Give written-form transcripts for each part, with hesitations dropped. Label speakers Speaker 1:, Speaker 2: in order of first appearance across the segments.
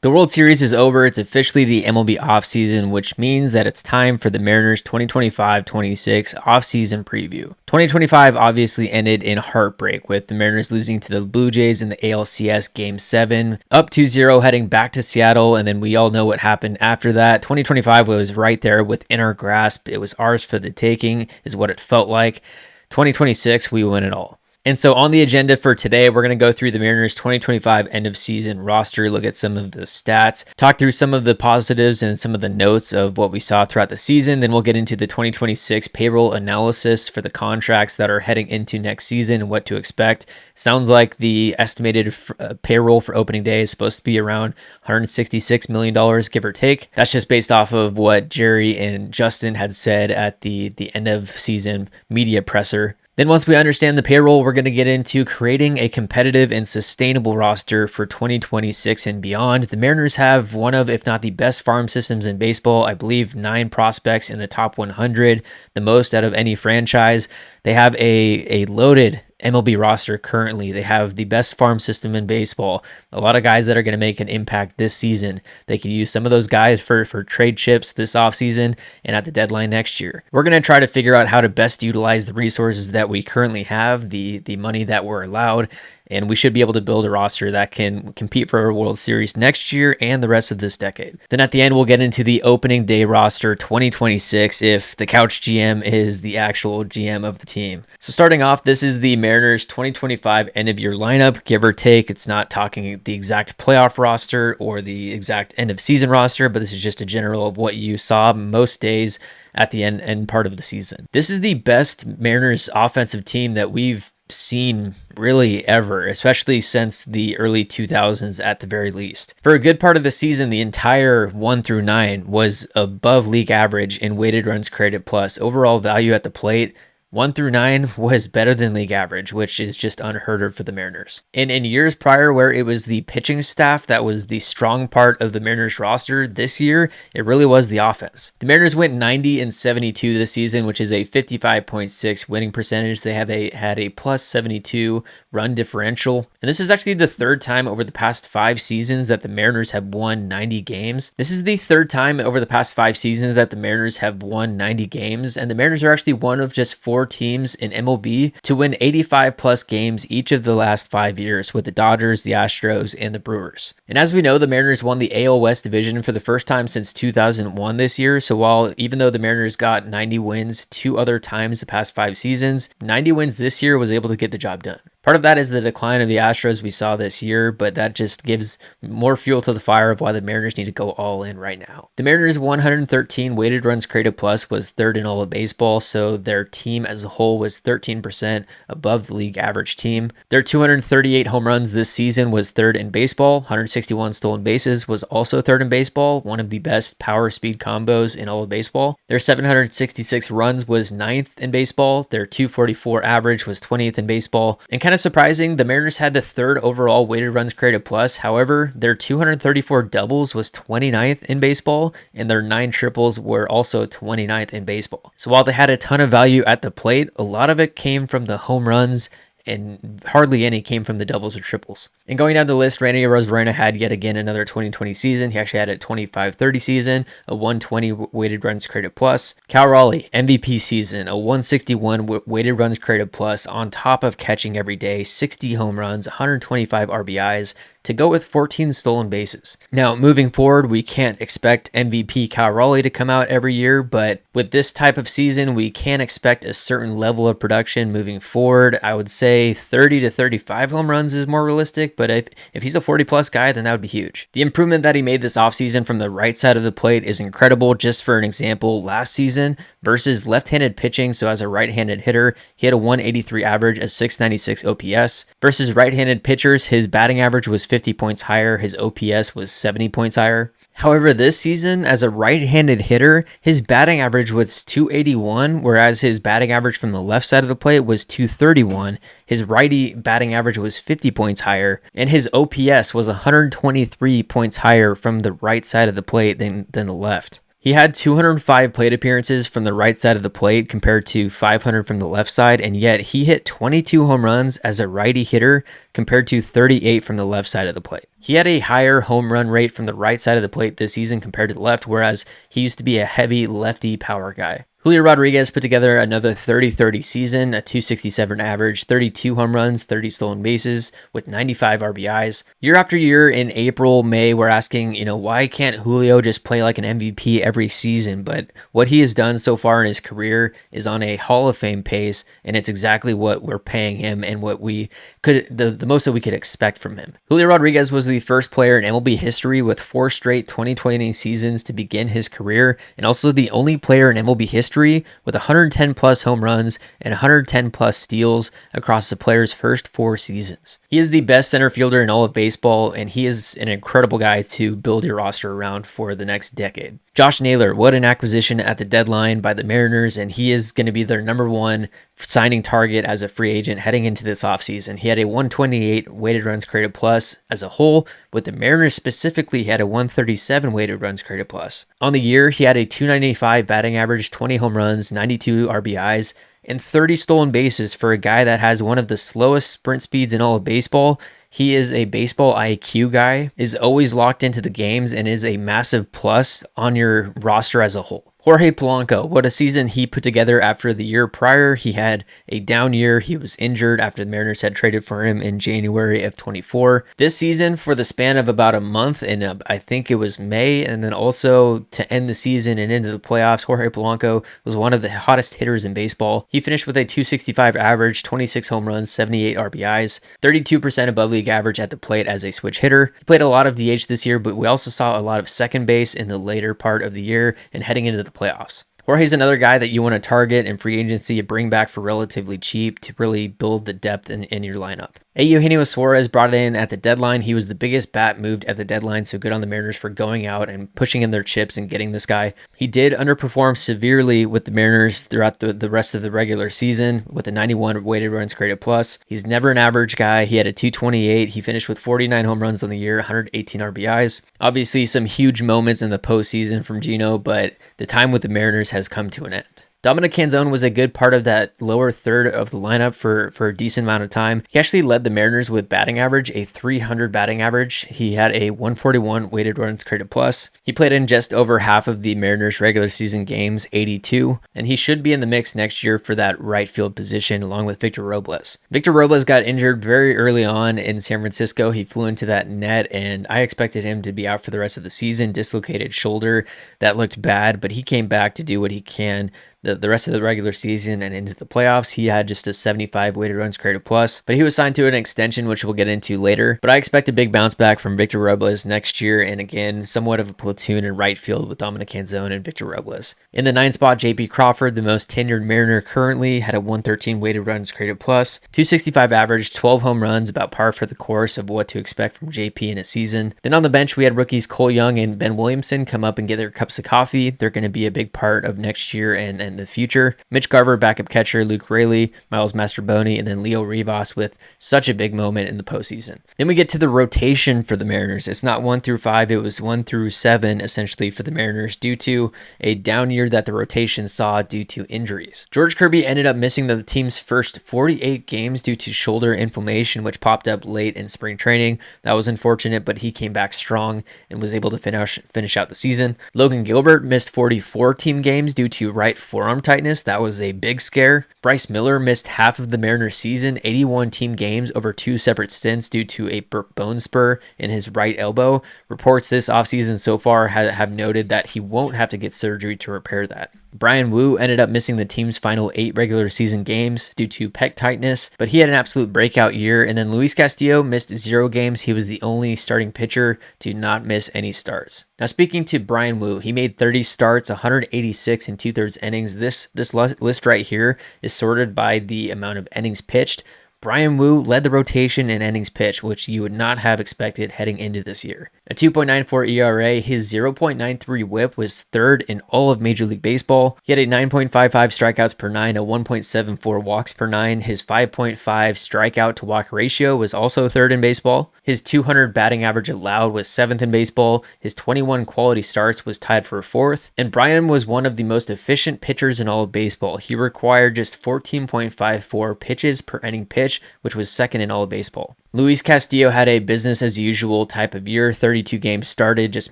Speaker 1: The World Series is over. It's officially the MLB offseason, which means that it's time for the Mariners 2025-26 offseason preview. 2025 obviously ended in heartbreak with the Mariners losing to the Blue Jays in the ALCS Game 7, up 2-0 heading back to Seattle, and then we all know what happened after that. 2025 was right there within our grasp. It was ours for the taking, is what it felt like. 2026, we win it all. And so on the agenda for today, we're going to go through the Mariners 2025 end of season roster, look at some of the stats, talk through some of the positives and some of the notes of what we saw throughout the season. Then we'll get into the 2026 payroll analysis for the contracts that are heading into next season and what to expect. Sounds like the estimated payroll for opening day is supposed to be around $166 million, give or take. That's just based off of what Jerry and Justin had said at the end of season media presser. Then once we understand the payroll, we're going to get into creating a competitive and sustainable roster for 2026 and beyond. The Mariners have one of, if not the best farm systems in baseball. I believe 9 prospects in the top 100, the most out of any franchise. They have a loaded MLB roster currently. They have the best farm system in baseball. A lot of guys that are going to make an impact this season. They can use some of those guys for trade chips this offseason and at the deadline next year. We're going to try to figure out how to best utilize the resources that we currently have, the money that we're allowed, and we should be able to build a roster that can compete for a World Series next year and the rest of this decade. Then at the end, we'll get into the opening day roster 2026 if the couch GM is the actual GM of the team. So starting off, this is the Mariners 2025 end of year lineup, give or take. It's not talking the exact playoff roster or the exact end of season roster, but this is just a general of what you saw most days at the end part of the season. This is the best Mariners offensive team that we've seen really ever, especially since the early 2000s at the very least. For a good part of the season, the entire 1 through 9 was above league average in weighted runs created plus. Overall value at the plate, 1 through 9 was better than league average, which is just unheard of for the Mariners. And in years prior where it was the pitching staff that was the strong part of the Mariners roster, this year, it really was the offense. The Mariners went 90-72 this season, which is a 55.6 winning percentage. They had a plus 72 run differential. And this is actually the third time over the past 5 seasons that the Mariners have won 90 games. This is the third time over the past 5 seasons that the Mariners have won 90 games. And the Mariners are actually one of just 4 teams in MLB to win 85 plus games each of the last 5 years, with the Dodgers, the Astros, and the Brewers. And as we know, the Mariners won the AL West division for the first time since 2001 this year. So even though the Mariners got 90 wins 2 other times the past 5 seasons, 90 wins this year was able to get the job done. Part of that is the decline of the Astros we saw this year, but that just gives more fuel to the fire of why the Mariners need to go all in right now. The Mariners 113 weighted runs created plus was 3rd in all of baseball, so their team as a whole was 13% above the league average team. Their 238 home runs this season was 3rd in baseball. 161 stolen bases was also 3rd in baseball, one of the best power speed combos in all of baseball. Their 766 runs was 9th in baseball. Their 244 average was 20th in baseball. And kind of surprising, the Mariners had the 3rd overall weighted runs created plus. However, their 234 doubles was 29th in baseball, and their 9 triples were also 29th in baseball. So while they had a ton of value at the plate, a lot of it came from the home runs, and hardly any came from the doubles or triples. And going down the list, Randy Arozarena had yet again another 2020 season. He actually had a 25-30 season, a 120 weighted runs created plus. Cal Raleigh, MVP season, a 161 weighted runs created plus on top of catching every day, 60 home runs, 125 RBIs, to go with 14 stolen bases. Now, moving forward, we can't expect MVP Cal Raleigh to come out every year, but with this type of season, we can expect a certain level of production moving forward. I would say 30 to 35 home runs is more realistic, but if he's a 40-plus guy, then that would be huge. The improvement that he made this offseason from the right side of the plate is incredible. Just for an example, last season versus left-handed pitching, so as a right-handed hitter, he had a 183 average, a 696 OPS. Versus right-handed pitchers, his batting average was 50 points higher, his OPS was 70 points higher. However, this season, as a right-handed hitter, his batting average was 281, whereas his batting average from the left side of the plate was 231. His righty batting average was 50 points higher, and his OPS was 123 points higher from the right side of the plate than the left. He had 205 plate appearances from the right side of the plate compared to 500 from the left side, and yet he hit 22 home runs as a righty hitter compared to 38 from the left side of the plate. He had a higher home run rate from the right side of the plate this season compared to the left, whereas he used to be a heavy lefty power guy. Julio Rodriguez put together another 30-30 season, a 267 average, 32 home runs, 30 stolen bases with 95 RBIs. Year after year in April, May, we're asking, why can't Julio just play like an MVP every season? But what he has done so far in his career is on a Hall of Fame pace, and it's exactly what we're paying him and what we could, the most that we could expect from him. Julio Rodriguez was the first player in MLB history with 4 straight 2020 seasons to begin his career, and also the only player in MLB history with 110 plus home runs and 110 plus steals across the player's first 4 seasons. He is the best center fielder in all of baseball, and he is an incredible guy to build your roster around for the next decade. Josh Naylor, what an acquisition at the deadline by the Mariners, and he is going to be their number 1 signing target as a free agent heading into this offseason. He had a 128 weighted runs created plus as a whole. With the Mariners specifically, he had a 137 weighted runs created plus. On the year, he had a 295 batting average, 20 home runs, 92 RBIs, and 30 stolen bases for a guy that has one of the slowest sprint speeds in all of baseball. He is a baseball IQ guy, is always locked into the games, and is a massive plus on your roster as a whole. Jorge Polanco, what a season he put together after the year prior. He had a down year. He was injured after the Mariners had traded for him in January of 24. This season, for the span of about a month, and I think it was May, and then also to end the season and into the playoffs, Jorge Polanco was one of the hottest hitters in baseball. He finished with a 265 average, 26 home runs, 78 RBIs, 32% above league average at the plate as a switch hitter. He played a lot of DH this year, but we also saw a lot of second base in the later part of the year and heading into the playoffs. Jorge's another guy that you want to target in free agency and bring back for relatively cheap to really build the depth in your lineup. Eugenio Suarez brought in at the deadline. He was the biggest bat moved at the deadline, so good on the Mariners for going out and pushing in their chips and getting this guy. He did underperform severely with the Mariners throughout the rest of the regular season with a 91 weighted runs created plus. He's never an average guy. He had a 228. He finished with 49 home runs on the year, 118 RBIs. Obviously, some huge moments in the postseason from Gino, but the time with the Mariners has come to an end. Dominic Canzone was a good part of that lower third of the lineup for a decent amount of time. He actually led the Mariners with batting average, a 300 batting average. He had a 141 weighted runs created plus. He played in just over half of the Mariners regular season games, 82, and he should be in the mix next year for that right field position along with Victor Robles. Victor Robles got injured very early on in San Francisco. He flew into that net, and I expected him to be out for the rest of the season. Dislocated shoulder, that looked bad, but he came back to do what he can the rest of the regular season and into the playoffs. He had just a 75 weighted runs created plus, but he was signed to an extension, which we'll get into later. But I expect a big bounce back from Victor Robles next year, and again, somewhat of a platoon in right field with Dominic Canzone and Victor Robles. In the 9th spot, JP Crawford, the most tenured Mariner currently, had a 113 weighted runs created plus, 265 average, 12 home runs, about par for the course of what to expect from JP in a season. Then on the bench, we had rookies Cole Young and Ben Williamson come up and get their cups of coffee. They're going to be a big part of next year and the future. Mitch Garver, backup catcher, Luke Raley, Miles Mastroboni, and then Leo Rivas with such a big moment in the postseason. Then we get to the rotation for the Mariners. It's not 1 through 5, it was 1 through 7 essentially for the Mariners due to a down year that the rotation saw due to injuries. George Kirby ended up missing the team's first 48 games due to shoulder inflammation, which popped up late in spring training. That was unfortunate, but he came back strong and was able to finish out the season. Logan Gilbert missed 44 team games due to right forearm tightness. That was a big scare. Bryce Miller missed half of the Mariners season, 81 team games over 2 separate stints due to a bone spur in his right elbow. Reports this offseason so far have noted that he won't have to get surgery to repair that. Brian Wu ended up missing the team's final 8 regular season games due to pec tightness, but he had an absolute breakout year. And then Luis Castillo missed 0 games. He was the only starting pitcher to not miss any starts. Now, speaking to Brian Wu, he made 30 starts, 186 and 2/3 innings. This list right here is sorted by the amount of innings pitched. Brian Wu led the rotation in innings pitched, which you would not have expected heading into this year. A 2.94 ERA, his 0.93 whip was third in all of Major League Baseball. He had a 9.55 strikeouts per nine, a 1.74 walks per nine. His 5.5 strikeout to walk ratio was also third in baseball. His 200 batting average allowed was seventh in baseball. His 21 quality starts was tied for fourth. And Brian was one of the most efficient pitchers in all of baseball. He required just 14.54 pitches per inning pitch, which was second in all of baseball. Luis Castillo had a business as usual type of year. 32 games started, just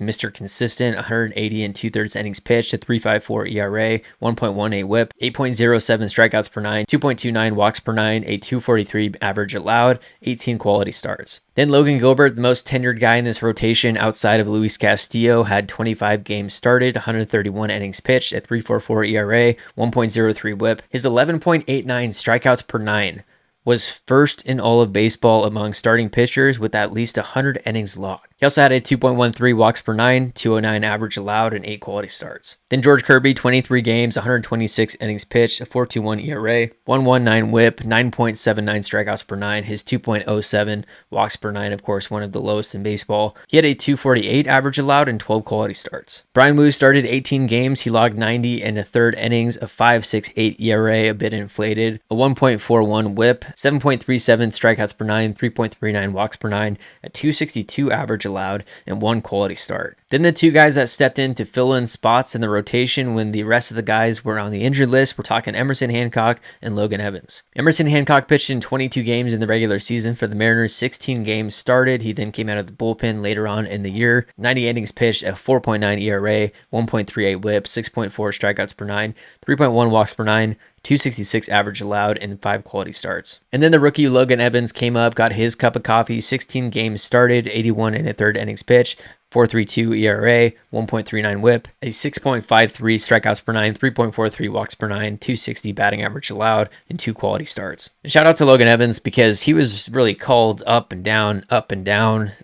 Speaker 1: Mr. Consistent, 180 and 2/3 innings pitched, a 3.54 ERA, 1.18 whip, 8.07 strikeouts per nine, 2.29 walks per nine, a 2.43 average allowed, 18 quality starts. Then Logan Gilbert, the most tenured guy in this rotation outside of Luis Castillo, had 25 games started, 131 innings pitched, at 3.44 ERA, 1.03 whip. His 11.89 strikeouts per nine was first in all of baseball among starting pitchers with at least 100 innings logged. He also had a 2.13 walks per nine, 209 average allowed, and 8 quality starts. Then George Kirby, 23 games, 126 innings pitched, a 4.21 ERA, 1.19 whip, 9.79 strikeouts per nine, his 2.07 walks per nine, of course, one of the lowest in baseball. He had a 2.48 average allowed and 12 quality starts. Brian Wu started 18 games. He logged 90 and a third innings, a 5.68 ERA, a bit inflated, a 1.41 whip, 7.37 strikeouts per nine, 3.39 walks per nine, a 2.62 average allowed, and 1 quality start. Then the two guys that stepped in to fill in spots in the rotation when the rest of the guys were on the injured list, we're talking Emerson Hancock and Logan Evans. Emerson Hancock pitched in 22 games in the regular season for the Mariners, 16 games started. He then came out of the bullpen later on in the year. 90 innings pitched, a 4.9 ERA, 1.38 whip, 6.4 strikeouts per nine, 3.1 walks per nine, 266 average allowed, and 5 quality starts. And then the rookie Logan Evans came up, got his cup of coffee, 16 games started, 81 and a third innings pitched, 4.32 ERA, 1.39 whip, a 6.53 strikeouts per nine, 3.43 walks per nine, 260 batting average allowed, and 2 quality starts. And shout out to Logan Evans because he was really called up and down,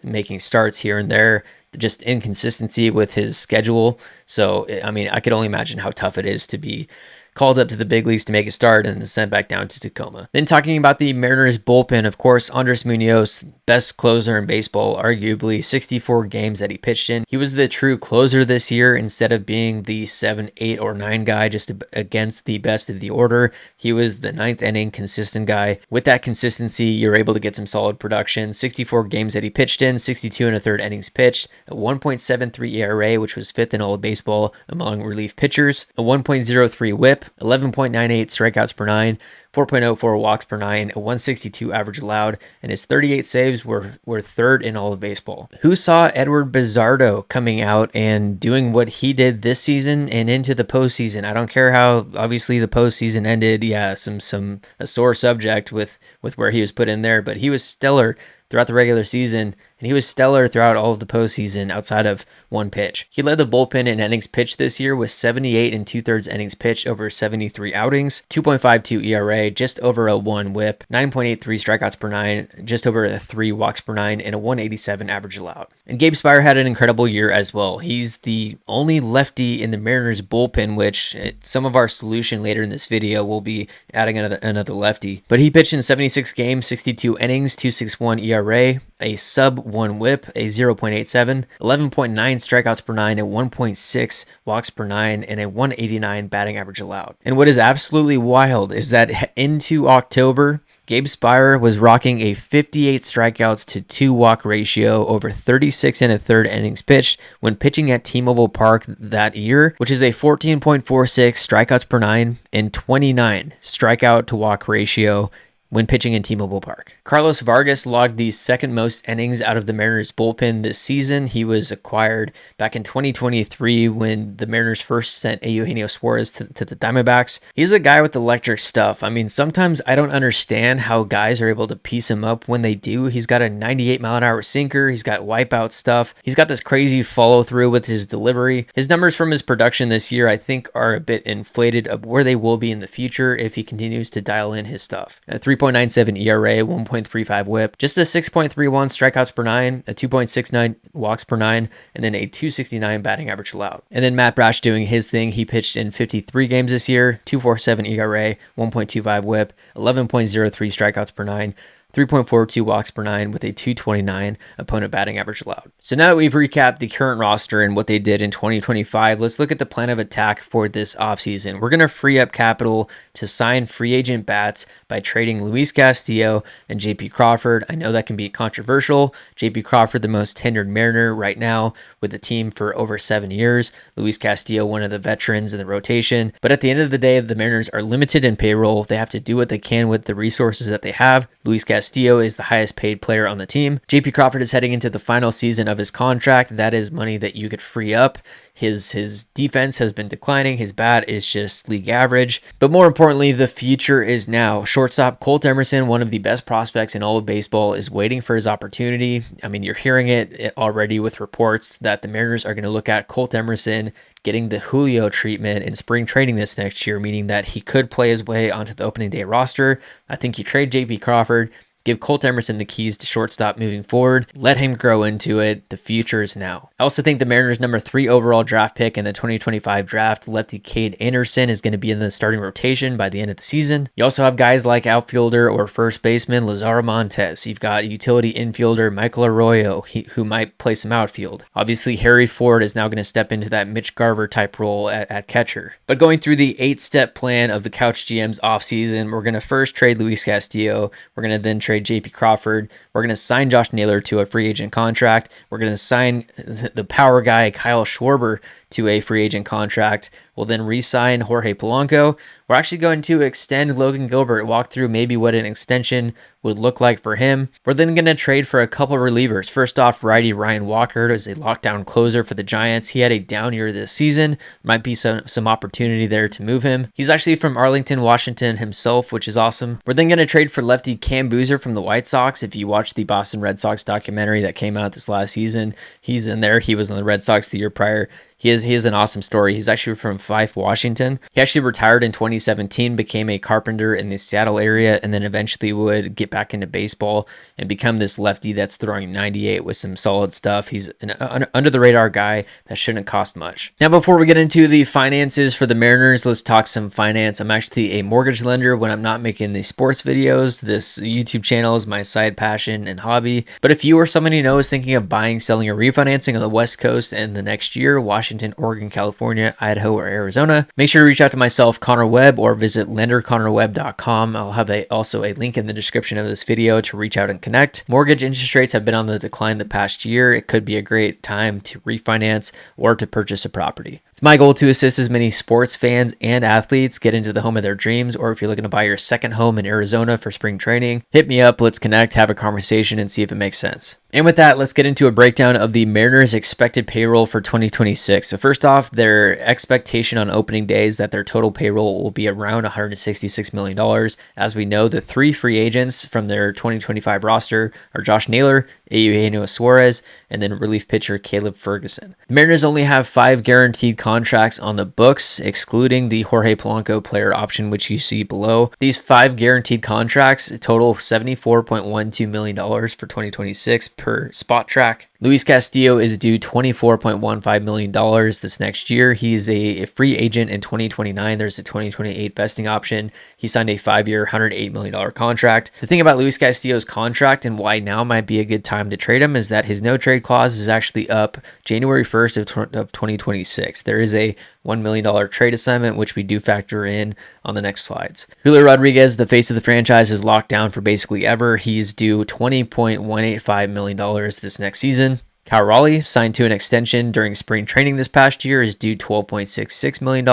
Speaker 1: making starts here and there. Just inconsistency with his schedule. So, I mean, I could only imagine how tough it is to be called up to the big leagues to make a start and then sent back down to Tacoma. Then talking about the Mariners bullpen, of course, Andres Munoz, best closer in baseball, arguably 64 games that he pitched in. He was the true closer this year instead of being the 7, 8, or 9 guy just against the best of the order. He was the 9th inning consistent guy. With that consistency, you're able to get some solid production. 64 games that he pitched in, 62 and a third innings pitched, a 1.73 ERA, which was 5th in all of baseball among relief pitchers, a 1.03 whip, 11.98 strikeouts per nine, 4.04 walks per nine, a 162 average allowed, and his 38 saves were third in all of baseball. Who saw Edward Bizardo coming out and doing what he did this season and into the postseason? I don't care how obviously the postseason ended. Yeah, a sore subject with where he was put in there, but he was stellar throughout the regular season, and he was stellar throughout all of the postseason outside of one pitch. He led the bullpen in innings pitched this year with 78 and 2/3 innings pitched over 73 outings, 2.52 ERA, just over a 1 whip, 9.83 strikeouts per nine, just over a 3 walks per nine, and a 187 average allowed. And Gabe Spire had an incredible year as well. He's the only lefty in the Mariners bullpen, which some of our solution later in this video will be adding another lefty. But he pitched in 76 games, 62 innings, 2.61 ERA, a sub 1 whip, a 0.87, 11.9 strikeouts per nine, a 1.6 walks per nine, and a 189 batting average allowed. And what is absolutely wild is that into October, Gabe Spire was rocking a 58 strikeouts to 2 walk ratio over 36 and a third innings pitched when pitching at T-Mobile Park that year, which is a 14.46 strikeouts per nine and 29 strikeout to walk ratio when pitching in T-Mobile Park. Carlos Vargas logged the second most innings out of the Mariners bullpen this season. He was acquired back in 2023 when the Mariners first sent Eugenio Suarez to the Diamondbacks. He's a guy with electric stuff. I mean, sometimes I don't understand how guys are able to piece him up when they do. He's got a 98-mile-an-hour sinker. He's got wipeout stuff. He's got this crazy follow-through with his delivery. His numbers from his production this year, I think, are a bit inflated of where they will be in the future if he continues to dial in his stuff. 3. 3.97 ERA, 1.35 whip, just a 6.31 strikeouts per nine, a 2.69 walks per nine, and then a 269 batting average allowed. And then Matt Brash doing his thing. He pitched in 53 games this year, 2.47 ERA, 1.25 whip, 11.03 strikeouts per nine, 3.42 walks per nine with a 229 opponent batting average allowed. So now that we've recapped the current roster and what they did in 2025, let's look at the plan of attack for this offseason. We're going to free up capital to sign free agent bats by trading Luis Castillo and JP Crawford. I know that can be controversial. JP Crawford, the most tenured Mariner right now with the team for over 7 years. Luis Castillo, one of the veterans in the rotation. But at the end of the day, the Mariners are limited in payroll. They have to do what they can with the resources that they have. Luis Castillo is the highest paid player on the team. JP Crawford is heading into the final season of his contract. That is money that you could free up. His defense has been declining. His bat is just league average. But more importantly, the future is now. Shortstop Colt Emerson, one of the best prospects in all of baseball, is waiting for his opportunity. I mean, you're hearing it already with reports that the Mariners are going to look at Colt Emerson getting the Julio treatment in spring training this next year, meaning that he could play his way onto the opening day roster. I think you trade JP Crawford, give Colt Emerson the keys to shortstop moving forward. Let him grow into it. The future is now. I also think the Mariners' number 3 overall draft pick in the 2025 draft, lefty Cade Anderson, is going to be in the starting rotation by the end of the season. You also have guys like outfielder or first baseman Lazaro Montes. You've got utility infielder Michael Arroyo, who might play some outfield. Obviously, Harry Ford is now going to step into that Mitch Garver type role at catcher. But going through the 8-step plan of the Couch GM's offseason, we're going to first trade Luis Castillo. We're going to then trade JP Crawford. We're going to sign Josh Naylor to a free agent contract. We're going to sign the power guy Kyle Schwarber to a free agent contract. We'll then re-sign Jorge Polanco. We're actually going to extend Logan Gilbert, walk through maybe what an extension would look like for him. We're then going to trade for a couple relievers. First off, righty Ryan Walker as a lockdown closer for the Giants. He had a down year this season. Might be some opportunity there to move him. He's actually from Arlington, Washington himself, which is awesome. We're then going to trade for lefty Cam Booser from the White Sox. If you watch the Boston Red Sox documentary that came out this last season, he's in there. He was on the Red Sox the year prior. He is an awesome story. He's actually from Fife, Washington. He actually retired in 2017, became a carpenter in the Seattle area, and then eventually would get back into baseball and become this lefty that's throwing 98 with some solid stuff. He's an under-the-radar guy that shouldn't cost much. Now, before we get into the finances for the Mariners, let's talk some finance. I'm actually a mortgage lender when I'm not making the sports videos. This YouTube channel is my side passion and hobby. But if you or someone you know is thinking of buying, selling, or refinancing on the West Coast and the next year, Washington, Oregon, California, Idaho, or Arizona, make sure to reach out to myself, Connor Webb, or visit lenderconnorwebb.com. I'll have also a link in the description of this video to reach out and connect. Mortgage interest rates have been on the decline the past year. It could be a great time to refinance or to purchase a property. It's my goal to assist as many sports fans and athletes get into the home of their dreams, or if you're looking to buy your second home in Arizona for spring training, hit me up, let's connect, have a conversation, and see if it makes sense. And with that, let's get into a breakdown of the Mariners' expected payroll for 2026. So first off, their expectation on opening day is that their total payroll will be around $166 million. As we know, the 3 free agents from their 2025 roster are Josh Naylor, Eugenio Suarez, and then relief pitcher Caleb Ferguson. The Mariners only have 5 guaranteed contracts on the books, excluding the Jorge Polanco player option, which you see below. These 5 guaranteed contracts total $74.12 million for 2026 per spot track. Luis Castillo is due $24.15 million this next year. He's a free agent in 2029. There's a 2028 vesting option. He signed a 5-year, $108 million contract. The thing about Luis Castillo's contract and why now might be a good time to trade him is that his no trade clause is actually up January 1st of 2026. There is a $1 million trade assignment, which we do factor in on the next slides. Julio Rodriguez, the face of the franchise, is locked down for basically ever. He's due $20.185 million this next season. Kyle Raleigh, signed to an extension during spring training this past year, is due $12.66 million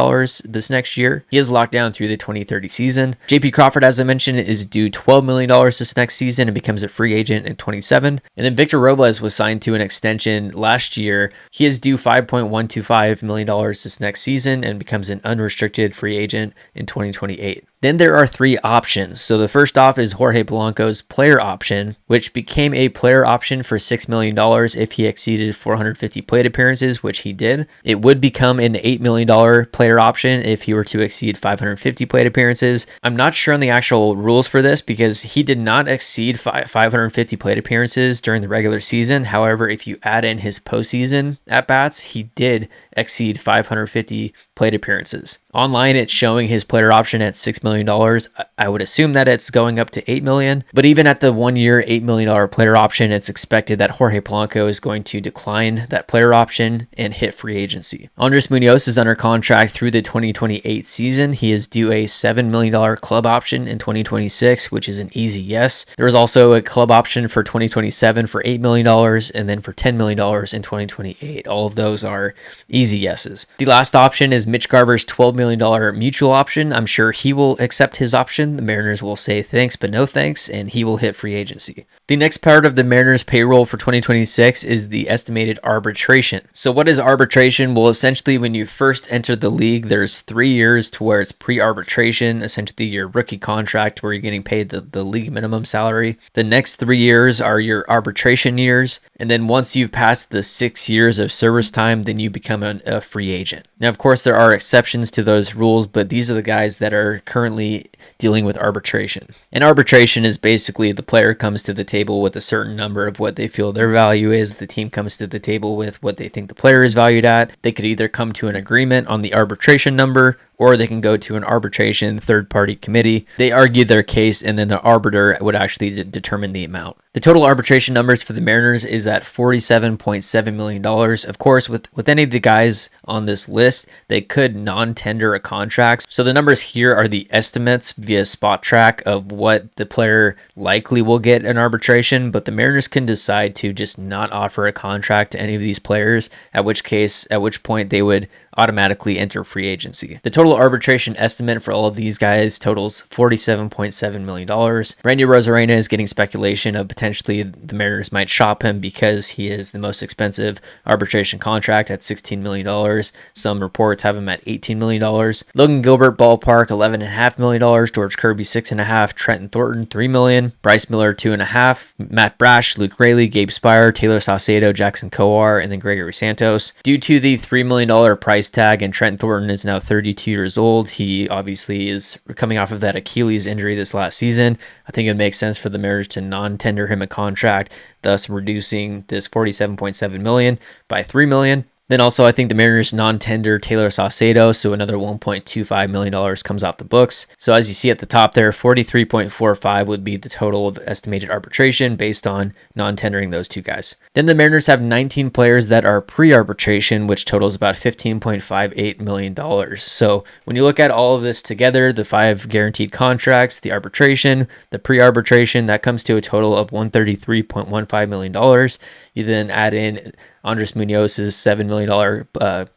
Speaker 1: this next year. He is locked down through the 2030 season. JP Crawford, as I mentioned, is due $12 million this next season and becomes a free agent in 27. And then Victor Robles was signed to an extension last year. He is due $5.125 million this next season and becomes an unrestricted free agent in 2028. Then there are 3 options. So the first off is Jorge Polanco's player option, which became a player option for $6 million if he exceeded 450 plate appearances, which he did. It would become an $8 million player option if he were to exceed 550 plate appearances. I'm not sure on the actual rules for this because he did not exceed 550 plate appearances during the regular season. However, if you add in his postseason at-bats, he did exceed 550 plate appearances. Online, it's showing his player option at $6 million. I would assume that it's going up to $8 million, but even at the 1-year, $8 million player option, it's expected that Jorge Polanco is going to decline that player option and hit free agency. Andres Munoz is under contract through the 2028 season. He is due a $7 million club option in 2026, which is an easy yes. There is also a club option for 2027 for $8 million and then for $10 million in 2028. All of those are easy yeses. The last option is Mitch Garver's $12 million mutual option. I'm sure he will accept his option. The Mariners will say thanks, but no thanks, and he will hit free agency. The next part of the Mariners payroll for 2026 is the estimated arbitration. So what is arbitration? Well, essentially when you first enter the league, there's 3 years to where it's pre-arbitration, essentially your rookie contract where you're getting paid the league minimum salary. The next 3 years are your arbitration years. And then once you've passed the 6 years of service time, then you become a free agent. Now, of course, there are exceptions to those rules, but these are the guys that are currently dealing with arbitration. And arbitration is basically the player comes to the table with a certain number of what they feel their value is. The team comes to the table with what they think the player is valued at. They could either come to an agreement on the arbitration number, or they can go to an arbitration third-party committee. They argue their case, and then the arbiter would actually determine the amount. The total arbitration numbers for the Mariners is at $47.7 million. Of course, with any of the guys on this list, they could non-tender a contract. So the numbers here are the estimates via Spot Track of what the player likely will get in arbitration, but the Mariners can decide to just not offer a contract to any of these players, at which point they would automatically enter free agency. The total arbitration estimate for all of these guys totals $47.7 million. Randy Arozarena is getting speculation of potentially the Mariners might shop him because he is the most expensive arbitration contract at $16 million. Some reports have him at $18 million. Logan Gilbert, ballpark, $11.5 million. George Kirby, $6.5 million. Trenton Thornton, $3 million. Bryce Miller, $2.5 million. Matt Brash, Luke Raley, Gabe Spire, Taylor Saucedo, Jackson Kowar, and then Gregory Santos. Due to the $3 million price tag, and Trenton Thornton is now 32 years old. He obviously is coming off of that Achilles injury this last season. I think it makes sense for the Mariners to non-tender him a contract, thus reducing this $47.7 million by $3 million. Then also, I think the Mariners non-tender Taylor Saucedo, so another $1.25 million comes off the books. So as you see at the top there, 43.45 would be the total of estimated arbitration based on non-tendering those two guys. Then the Mariners have 19 players that are pre-arbitration, which totals about $15.58 million. So when you look at all of this together, the 5 guaranteed contracts, the arbitration, the pre-arbitration, that comes to a total of $133.15 million. You then add in Andres Munoz's $7 million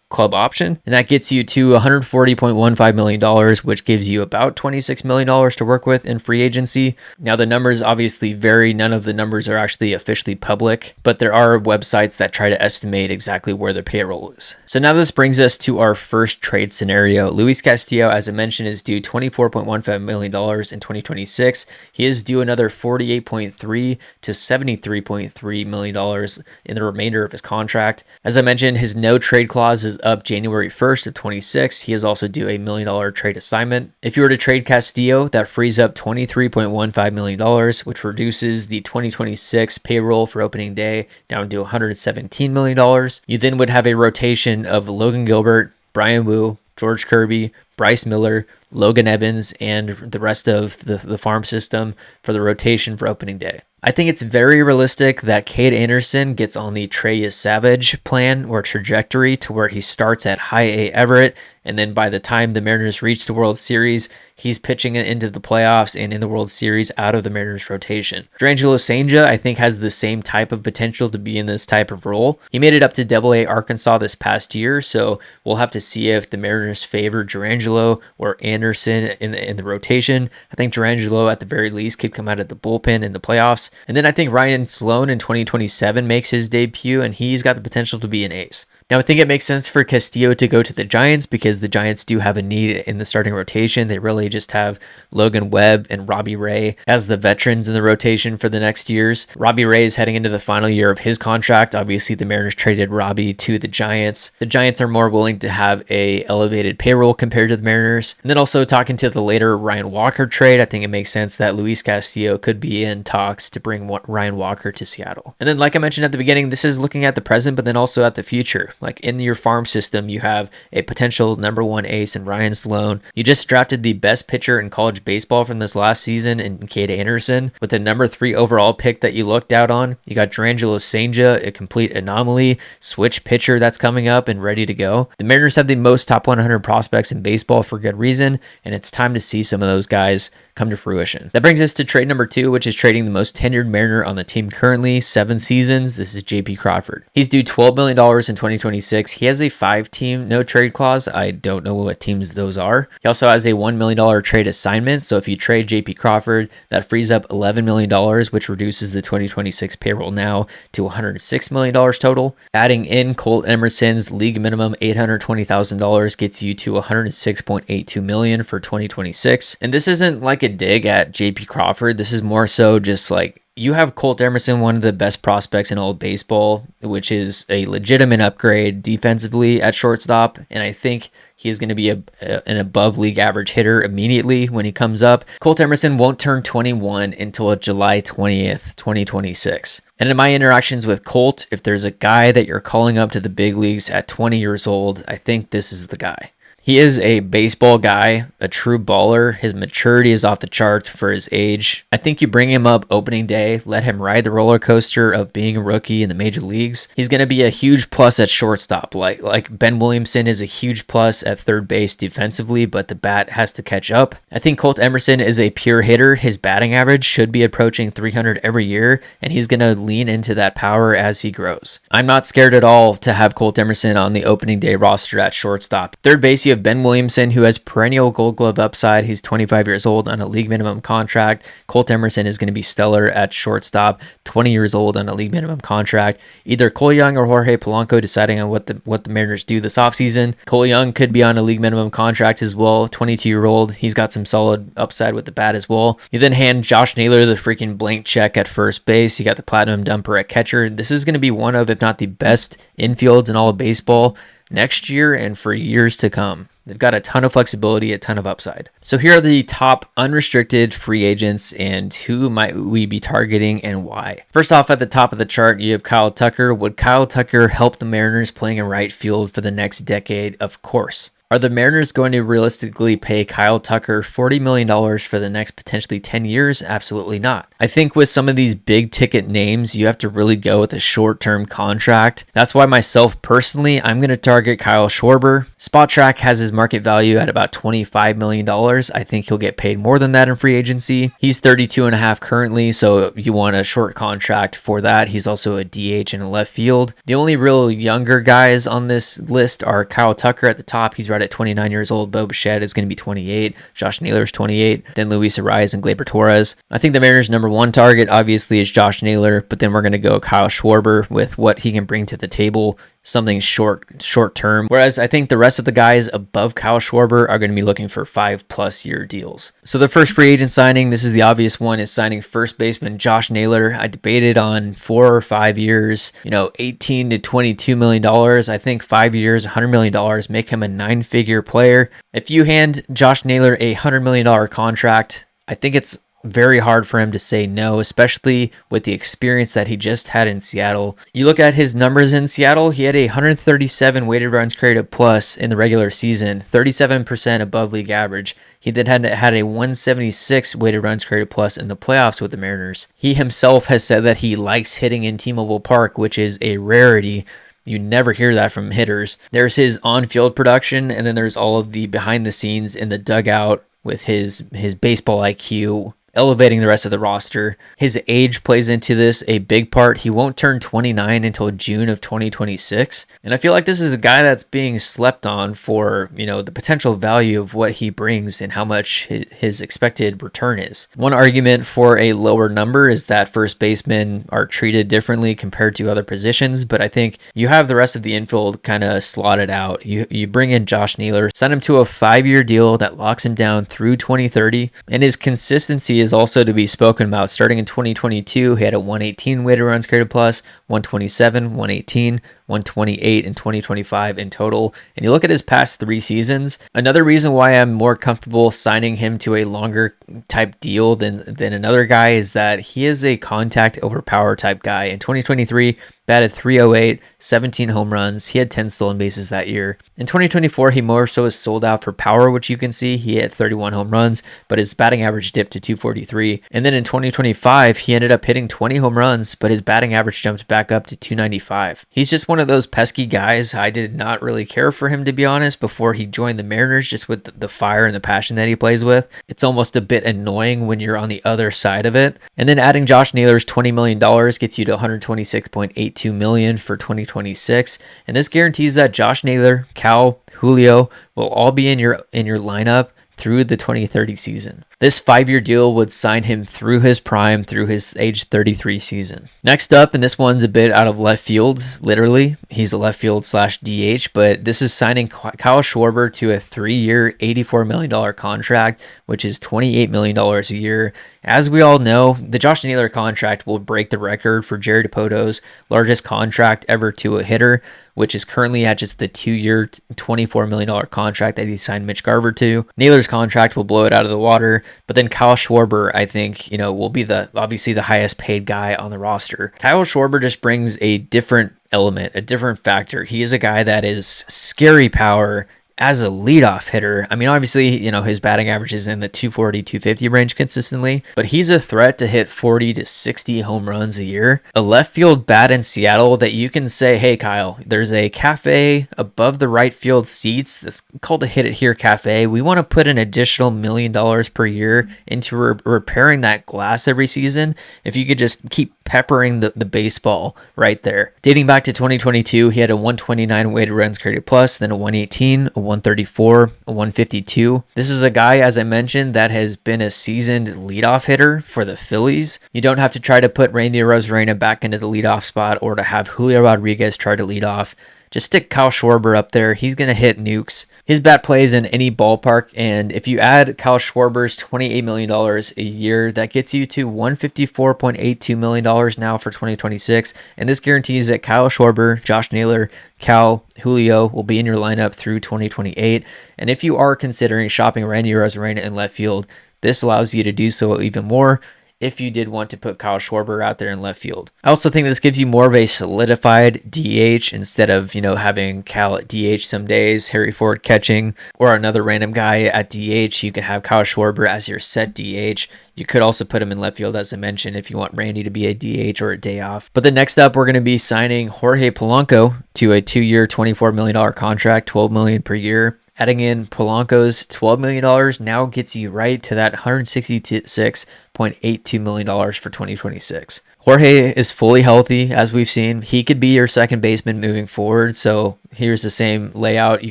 Speaker 1: club option, and that gets you to $140.15 million, which gives you about $26 million to work with in free agency. Now, the numbers obviously vary. None of the numbers are actually officially public, but there are websites that try to estimate exactly where the payroll is. So now this brings us to our first trade scenario. Luis Castillo, as I mentioned, is due $24.15 million in 2026. He is due another $48.3 to $73.3 million in the remainder of his contract. As I mentioned, his no trade clause is up January 1st of 26. He is also due $1 million trade assignment. If you were to trade Castillo, that frees up $23.15 million, which reduces the 2026 payroll for opening day down to $117 million. You then would have a rotation of Logan Gilbert, Brian Wu, George Kirby, Bryce Miller, Logan Evans, and the rest of the farm system for the rotation for opening day. I think it's very realistic that Cade Anderson gets on the Trey Savage plan or trajectory to where he starts at high A Everett, and then by the time the Mariners reach the World Series, he's pitching it into the playoffs and in the World Series out of the Mariners rotation. Durangelo Sanger, I think, has the same type of potential to be in this type of role. He made it up to Double-A Arkansas this past year, so we'll have to see if the Mariners favor Durangelo or Anderson in the rotation. I think Durangelo, at the very least, could come out of the bullpen in the playoffs. And then I think Ryan Sloan in 2027 makes his debut, and he's got the potential to be an ace. Now, I think it makes sense for Castillo to go to the Giants because the Giants do have a need in the starting rotation. They really just have Logan, Webb, and Robbie Ray as the veterans in the rotation for the next years. Robbie Ray is heading into the final year of his contract. Obviously, the Mariners traded Robbie to the Giants. The Giants are more willing to have a elevated payroll compared to the Mariners. And then also talking to the later Ryan Walker trade, I think it makes sense that Luis Castillo could be in talks to bring Ryan Walker to Seattle. And then, like I mentioned at the beginning, this is looking at the present, but then also at the future. Like in your farm system, you have a potential number one ace in Ryan Sloan. You just drafted the best pitcher in college baseball from this last season in Cade Anderson with the number 3 overall pick that you looked out on. You got Durangelo Senja, a complete anomaly, switch pitcher that's coming up and ready to go. The Mariners have the most top 100 prospects in baseball for good reason, and it's time to see some of those guys come to fruition. That brings us to trade number 2, which is trading the most tenured Mariner on the team currently, 7 seasons. This is JP Crawford. He's due $12 million in 2026. He has a 5-team no trade clause. I don't know what teams those are. He also has a $1 million trade assignment. So if you trade JP Crawford, that frees up $11 million, which reduces the 2026 payroll now to $106 million total. Adding in Colt Emerson's league minimum $820,000 gets you to $106.82 million for 2026. And this isn't like a dig at JP Crawford. This is more so just like you have Colt Emerson, one of the best prospects in all of baseball, which is a legitimate upgrade defensively at shortstop. And I think he's going to be an above league average hitter immediately when he comes up. Colt Emerson won't turn 21 until July 20th, 2026. And in my interactions with Colt, if there's a guy that you're calling up to the big leagues at 20 years old, I think this is the guy. He is a baseball guy, a true baller. His maturity is off the charts for his age. I think you bring him up opening day, let him ride the roller coaster of being a rookie in the major leagues. He's going to be a huge plus at shortstop. Like Ben Williamson is a huge plus at third base defensively, but the bat has to catch up. I think Colt Emerson is a pure hitter. His batting average should be approaching 300 every year, and he's going to lean into that power as he grows. I'm not scared at all to have Colt Emerson on the opening day roster at shortstop. Third base, you have Ben Williamson, who has perennial Gold Glove upside. He's 25 years old on a league minimum contract. Colt Emerson is going to be stellar at shortstop, 20 years old on a league minimum contract. Either Cole Young or Jorge Polanco deciding on what the Mariners do this offseason. Cole Young could be on a league minimum contract as well, 22-year-old. He's got some solid upside with the bat as well. You then hand Josh Naylor the freaking blank check at first base. You got the platinum dumper at catcher. This is going to be one of, if not the best infields in all of baseball next year and for years to come. They've got a ton of flexibility, a ton of upside. So here are the top unrestricted free agents and who might we be targeting and why. First off, at the top of the chart, you have Kyle Tucker. Would Kyle Tucker help the Mariners playing in right field for the next decade? Of course. Are the Mariners going to realistically pay Kyle Tucker $40 million for the next potentially 10 years? Absolutely not. I think with some of these big ticket names, you have to really go with a short-term contract. That's why myself personally, I'm going to target Kyle Schwarber. Spot has his market value at about $25 million. I think he'll get paid more than that in free agency. He's 32 and a half currently, so if you want a short contract for that, he's also a DH in a left field. The only real younger guys on this list are Kyle Tucker at the top. He's right at 29 years old. Bo Bichette is going to be 28. Josh Naylor's 28. Then Luis Ariz and Gleyber Torres. I think the Mariners' number one target obviously is Josh Naylor, but then we're going to go Kyle Schwarber with what he can bring to the table, something short term. Whereas I think the rest of the guys above Kyle Schwarber are going to be looking for 5+ year deals. So the first free agent signing, this is the obvious one, is signing first baseman Josh Naylor. I debated on 4 or 5 years, $18 to $22 million. I think 5 years, $100 million, make him a 9-figure player. If you hand Josh Naylor a $100 million contract, I think it's very hard for him to say no, especially with the experience that he just had in Seattle. You look at his numbers in Seattle, he had a 137 weighted runs created plus in the regular season, 37% above league average. He then had a 176 weighted runs created plus in the playoffs with the Mariners. He himself has said that he likes hitting in T-Mobile Park, which is a rarity. You never hear that from hitters. There's his on-field production, and then there's all of the behind the scenes in the dugout with his baseball IQ elevating the rest of the roster. His age plays into this a big part. He won't turn 29 until June of 2026. And I feel like this is a guy that's being slept on for, the potential value of what he brings and how much his expected return is. One argument for a lower number is that first basemen are treated differently compared to other positions, but I think you have the rest of the infield kind of slotted out. You bring in Josh Naylor, sign him to a 5-year deal that locks him down through 2030, and his consistency is also to be spoken about. Starting in 2022, he had a 118 weighted runs created plus, 127, 118, 128 in 2025 in total. And you look at his past 3 seasons, another reason why I'm more comfortable signing him to a longer type deal than another guy is that he is a contact over power type guy. In 2023, batted .308, 17 home runs. He had 10 stolen bases that year. In 2024, he more so is sold out for power, which you can see. He had 31 home runs, but his batting average dipped to 243. And then in 2025, he ended up hitting 20 home runs, but his batting average jumped back up to 295. He's just one of those pesky guys. I did not really care for him, to be honest, before he joined the Mariners, just with the fire and the passion that he plays with. It's almost a bit annoying when you're on the other side of it. And then adding Josh Naylor's $20 million gets you to $126.82 million for 2026. And this guarantees that Josh Naylor, Cal, Julio will all be in your lineup through the 2030 season. This 5-year deal would sign him through his prime, through his age 33 season. Next up, and this one's a bit out of left field, literally. He's a left field / DH, but this is signing Kyle Schwarber to a 3-year, $84 million contract, which is $28 million a year. As we all know, the Josh Naylor contract will break the record for Jerry DiPoto's largest contract ever to a hitter, which is currently at just the 2-year, $24 million contract that he signed Mitch Garver to. Naylor's contract will blow it out of the water, but then Kyle Schwarber, I think, will be obviously the highest paid guy on the roster. Kyle Schwarber just brings a different element, a different factor. He is a guy that is scary power as a leadoff hitter. I mean, obviously, his batting average is in the 240, 250 range consistently, but he's a threat to hit 40 to 60 home runs a year. A left field bat in Seattle that you can say, hey, Kyle, there's a cafe above the right field seats that's called a Hit It Here Cafe. We want to put an additional $1 million per year into repairing that glass every season. If you could just keep peppering the baseball right there. Dating back to 2022, he had a 129 weighted runs created plus, then a 118, a 134, a 152. This is a guy, as I mentioned, that has been a seasoned leadoff hitter for the Phillies. You don't have to try to put Randy Arozarena back into the leadoff spot or to have Julio Rodriguez try to lead off. Just stick Kyle Schwarber up there. He's going to hit nukes. His bat plays in any ballpark, and if you add Kyle Schwarber's $28 million a year, that gets you to $154.82 million now for 2026, and this guarantees that Kyle Schwarber, Josh Naylor, Cal, Julio will be in your lineup through 2028, and if you are considering shopping Randy Arozarena in left field, this allows you to do so even more if you did want to put Kyle Schwarber out there in left field. I also think this gives you more of a solidified DH instead of, having Cal at DH some days, Harry Ford catching, or another random guy at DH. You can have Kyle Schwarber as your set DH. You could also put him in left field, as I mentioned, if you want Randy to be a DH or a day off. But then next up, we're going to be signing Jorge Polanco to a 2-year, $24 million contract, $12 million per year. Adding in Polanco's $12 million now gets you right to that $166.82 million for 2026. Jorge is fully healthy, as we've seen. He could be your second baseman moving forward. So here's the same layout. You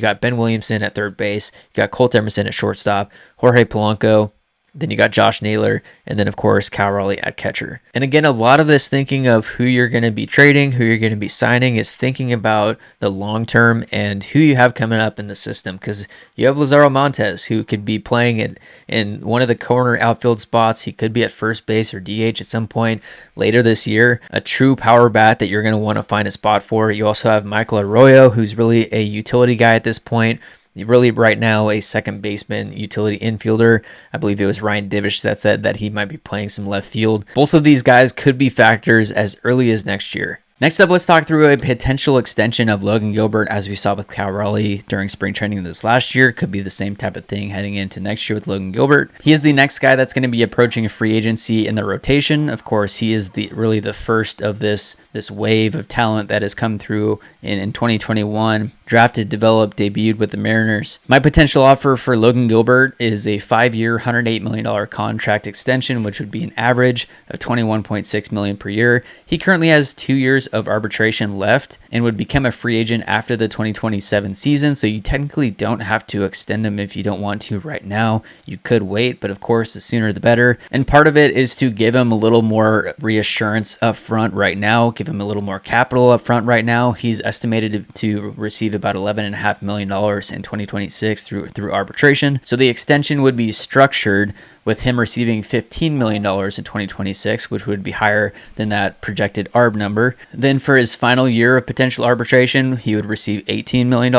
Speaker 1: got Ben Williamson at third base. You got Colt Emerson at shortstop. Jorge Polanco. Then you got Josh Naylor, and then, of course, Cal Raleigh at catcher. And again, a lot of this thinking of who you're going to be trading, who you're going to be signing, is thinking about the long term and who you have coming up in the system. Because you have Lazaro Montes, who could be playing in one of the corner outfield spots. He could be at first base or DH at some point later this year. A true power bat that you're going to want to find a spot for. You also have Michael Arroyo, who's really a utility guy at this point. Really, right now, a second baseman, utility infielder. I believe it was Ryan Divish that said that he might be playing some left field. Both of these guys could be factors as early as next year. Next up, let's talk through a potential extension of Logan Gilbert, as we saw with Cal Raleigh during spring training this last year. Could be the same type of thing heading into next year with Logan Gilbert. He is the next guy that's going to be approaching free agency in the rotation. Of course, he is really the first of this wave of talent that has come through in 2021. Drafted, developed, debuted with the Mariners. My potential offer for Logan Gilbert is a 5-year, $108 million contract extension, which would be an average of $21.6 million per year. He currently has 2 years of arbitration left and would become a free agent after the 2027 season. So you technically don't have to extend him if you don't want to right now. You could wait, but of course, the sooner the better. And part of it is to give him a little more reassurance up front right now, give him a little more capital up front right now. He's estimated to receive about $11.5 million in 2026 through arbitration. So the extension would be structured with him receiving $15 million in 2026, which would be higher than that projected ARB number. Then for his final year of potential arbitration, he would receive $18 million.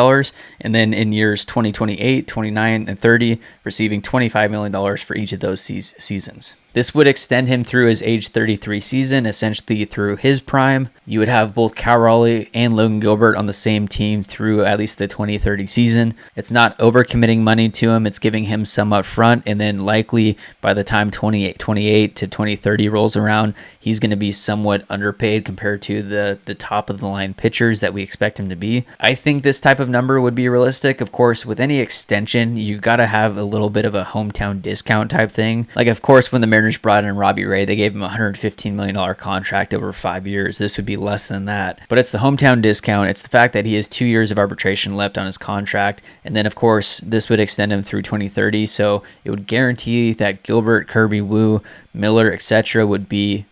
Speaker 1: And then in years 2028, 29, and 30, receiving $25 million for each of those seasons. This would extend him through his age 33 season, essentially through his prime. You would have both Cal Raleigh and Logan Gilbert on the same team through at least the 2030 season. It's not overcommitting money to him. It's giving him some up front, and then likely by the time 28 to 2030 rolls around, he's going to be somewhat underpaid compared to the top of the line pitchers that we expect him to be. I think this type of number would be realistic. Of course, with any extension, you got to have a little bit of a hometown discount type thing. Like, of course, when the Mariners brought in Robbie Ray, they gave him a $115 million contract over 5 years. This would be less than that. But it's the hometown discount. It's the fact that he has 2 years of arbitration left on his contract. And then, of course, this would extend him through 2030. So it would guarantee that Gilbert, Kirby, Wu, Miller, etc. would be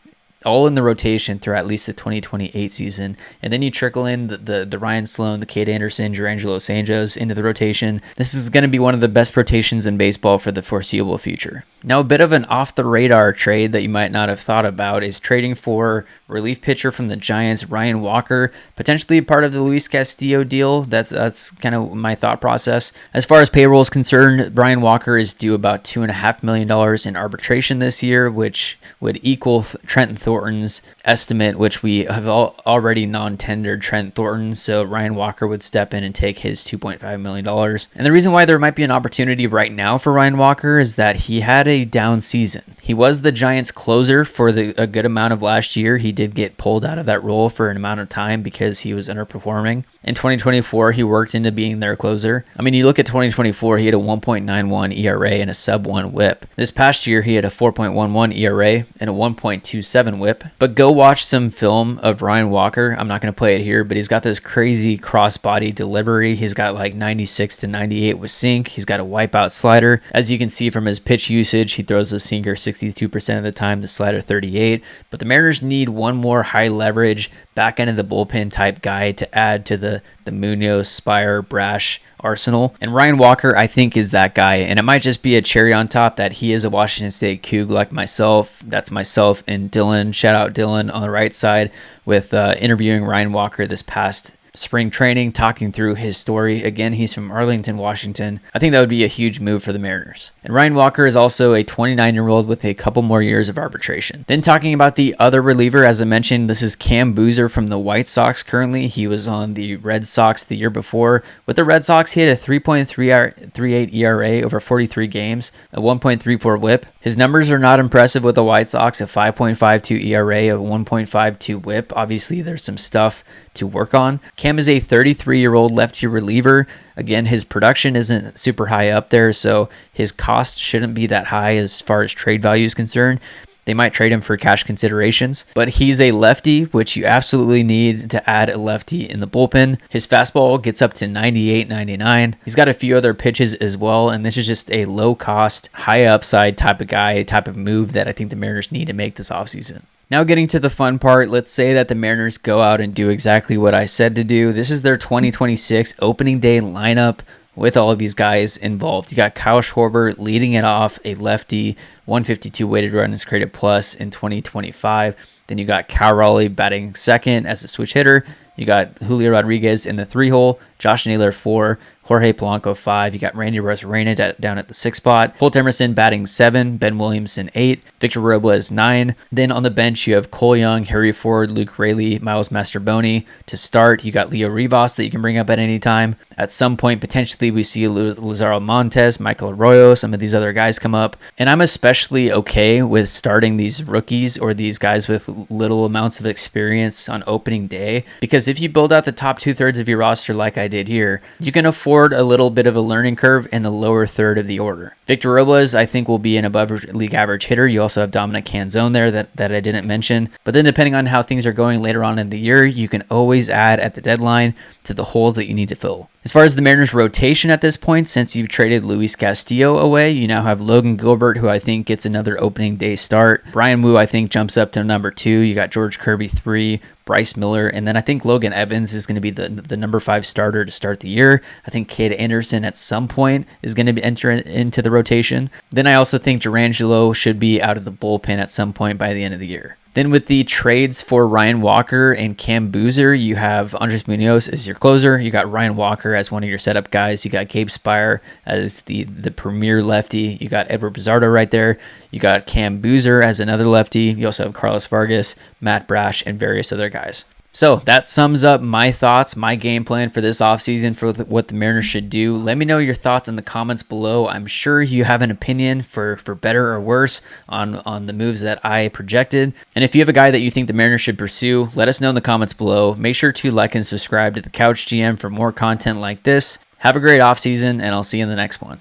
Speaker 1: all in the rotation through at least the 2028 season. And then you trickle in the Ryan Sloan, the Cade Anderson, Jurangelo Sanjos into the rotation. This is going to be one of the best rotations in baseball for the foreseeable future. Now, a bit of an off-the-radar trade that you might not have thought about is trading for relief pitcher from the Giants, Ryan Walker, potentially part of the Luis Castillo deal. That's kind of my thought process. As far as payroll is concerned, Ryan Walker is due about $2.5 million in arbitration this year, which would equal Trent Thornton's estimate, which we have already non-tendered Trent Thornton, so Ryan Walker would step in and take his $2.5 million. And the reason why there might be an opportunity right now for Ryan Walker is that he had a down season. He was the Giants closer for a good amount of last year. He did get pulled out of that role for an amount of time because he was underperforming. In 2024, he worked into being their closer. I mean, you look at 2024, he had a 1.91 ERA and a sub-1 whip. This past year, he had a 4.11 ERA and a 1.27 whip. But go watch some film of Ryan Walker. I'm not going to play it here, but he's got this crazy cross-body delivery. He's got like 96 to 98 with sink. He's got a wipeout slider. As you can see from his pitch usage, he throws the sinker 62% of the time, the slider 38. But the Mariners need one more high leverage, back end of the bullpen type guy to add to the Munoz, Spire, Brash arsenal. And Ryan Walker, I think, is that guy. And it might just be a cherry on top that he is a Washington State Cougar like myself. That's myself and Dylan. Shout out Dylan on the right side with interviewing Ryan Walker this past spring training, talking through his story. Again, he's from Arlington, Washington. I think that would be a huge move for the Mariners. And Ryan Walker is also a 29-year-old with a couple more years of arbitration. Then talking about the other reliever, as I mentioned, this is Cam Booser from the White Sox currently. He was on the Red Sox the year before. With the Red Sox, he had a 3.38 ERA over 43 games, a 1.34 whip. His numbers are not impressive with the White Sox, a 5.52 ERA, a 1.52 whip. Obviously, there's some stuff to work on. Cam is a 33-year-old lefty reliever. Again, his production isn't super high up there, so his cost shouldn't be that high as far as trade value is concerned. They might trade him for cash considerations, but he's a lefty, which you absolutely need to add a lefty in the bullpen. His fastball gets up to 98, 99. He's got a few other pitches as well, and this is just a low-cost, high-upside type of guy, type of move that I think the Mariners need to make this offseason. Now getting to the fun part, let's say that the Mariners go out and do exactly what I said to do. This is their 2026 opening day lineup with all of these guys involved. You got Kyle Schwarber leading it off, a lefty, 152 weighted runs created plus in 2025. Then you got Cal Raleigh batting second as a switch hitter. You got Julio Rodriguez in the 3-hole, Josh Naylor 4, Jorge Polanco 5. You got Randy Arozarena down at the 6th spot. Colt Emerson batting 7, Ben Williamson 8, Victor Robles 9. Then on the bench, you have Cole Young, Harry Ford, Luke Raley, Miles Masterboni. To start, you got Leo Rivas that you can bring up at any time. At some point, potentially, we see Lazaro Montes, Michael Arroyo, some of these other guys come up. And I'm especially okay with starting these rookies or these guys with little amounts of experience on opening day, because if you build out the top 2/3 of your roster like I did here, you can afford a little bit of a learning curve in the lower third of the order. Victor Robles, I think, will be an above league average hitter. You also have Dominic Canzone there that I didn't mention. But then depending on how things are going later on in the year, you can always add at the deadline to the holes that you need to fill. As far as the Mariners rotation at this point, since you've traded Luis Castillo away, you now have Logan Gilbert, who I think gets another opening day start. Brian Wu, I think, jumps up to number 2. You got George Kirby 3, Bryce Miller, and then I think Logan Evans is going to be the number 5 starter to start the year. I think Cade Anderson at some point is going to enter into the rotation. Then I also think Durangelo should be out of the bullpen at some point by the end of the year. Then with the trades for Ryan Walker and Cam Booser, you have Andres Munoz as your closer. You got Ryan Walker as one of your setup guys. You got Gabe Spire as the premier lefty. You got Edward Pizzardo right there. You got Cam Booser as another lefty. You also have Carlos Vargas, Matt Brash, and various other guys. So that sums up my thoughts, my game plan for this offseason for what the Mariners should do. Let me know your thoughts in the comments below. I'm sure you have an opinion for better or worse on the moves that I projected. And if you have a guy that you think the Mariners should pursue, let us know in the comments below. Make sure to like and subscribe to the Couch GM for more content like this. Have a great offseason, and I'll see you in the next one.